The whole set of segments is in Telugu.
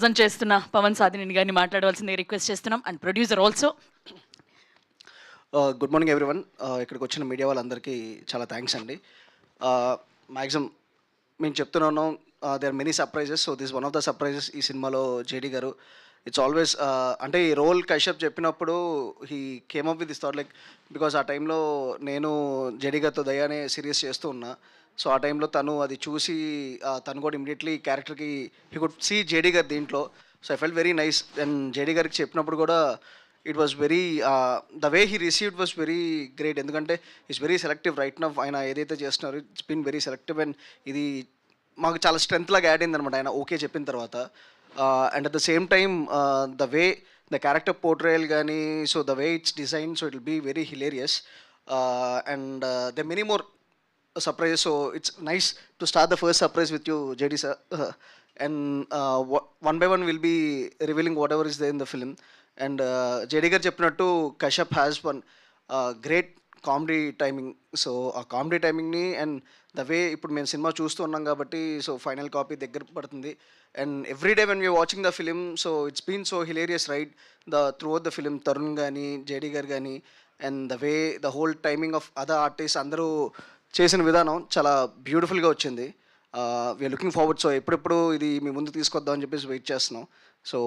ప్రజెంట్ చేస్తున్న పవన్ సాధినేని గారిని మాట్లాడవలసింది రిక్వెస్ట్ చేస్తున్నాం and producer also. Good morning everyone. ఇక్కడికి వచ్చిన మీడియా వాళ్ళందరికీ చాలా థ్యాంక్స్ అండి. మ్యాక్సిమం మేము చెప్తున్నాను, there many surprises. So this one of the surprises ఈ సినిమాలో జేడీ గారు. ఇట్స్ ఆల్వేస్ అంటే ఈ రోల్ కశ్యప్ చెప్పినప్పుడు he came up with this thought like, because ఆ టైంలో నేను జేడీ గారితో దయానే సీరియస్ చేస్తూ ఉన్నా. సో ఆ టైంలో తను అది చూసి తను కూడా ఇమీడియట్లీ క్యారెక్టర్కి he could see JD garu దీంట్లో. So I felt very nice. And JD గారికి చెప్పినప్పుడు కూడా it was very the way he received was very great. ఎందుకంటే it's very selective right now. ఆయన ఏదైతే చేస్తున్నారో it's been very selective. And ఇది మాకు చాలా స్ట్రెంత్ లాగా యాడ్ అయిందనమాట ఆయన ఓకే చెప్పిన తర్వాత. And at the same time the way the character portrayal కానీ, so the way it's design, so it will be very hilarious. And the many more surprise. So it's nice to start the first surprise with you, JD sir. And one by one we'll be revealing whatever is there in the film. And JD గారు చెప్పినట్టు Kashyap has one great comedy timing. So ఆ కామెడీ టైమింగ్ని అండ్ ద వే ఇప్పుడు మేము సినిమా చూస్తూ ఉన్నాం కాబట్టి సో ఫైనల్ కాపీ దగ్గర పడుతుంది. And every day when we're watching the film, so it's been so hilarious right throughout the film. Tarun కానీ జేడీ గారు కానీ and the way the whole timing of other artist అందరూ చేసిన విధానం చాలా బ్యూటిఫుల్గా వచ్చింది. We are looking forward. సో ఎప్పుడెప్పుడు ఇది మీ ముందు తీసుకొద్దాం అని చెప్పేసి వెయిట్ చేస్తున్నాం. సో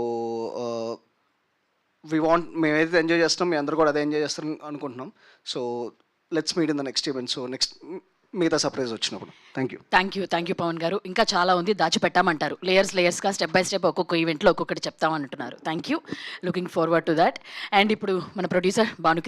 మేము ఏదైతే ఎంజాయ్ చేస్తాం మీ అందరూ కూడా అదే ఎంజాయ్ చేస్తారని అనుకుంటున్నాం. So let's meet in the next event. So next మిగతా సర్ప్రైజ్ వచ్చినప్పుడు. Thank you Pavan garu. ఇంకా చాలా ఉంది, దాచిపెట్టామంటారు. లేయర్స్గా స్టెప్ బై స్టెప్ ఒక్కొక్క ఈవెంట్లో ఒక్కొక్కటి చెప్తామంటున్నారు. Thank you, looking forward to that. And ఇప్పుడు మన ప్రొడ్యూసర్ భానుకిరణ్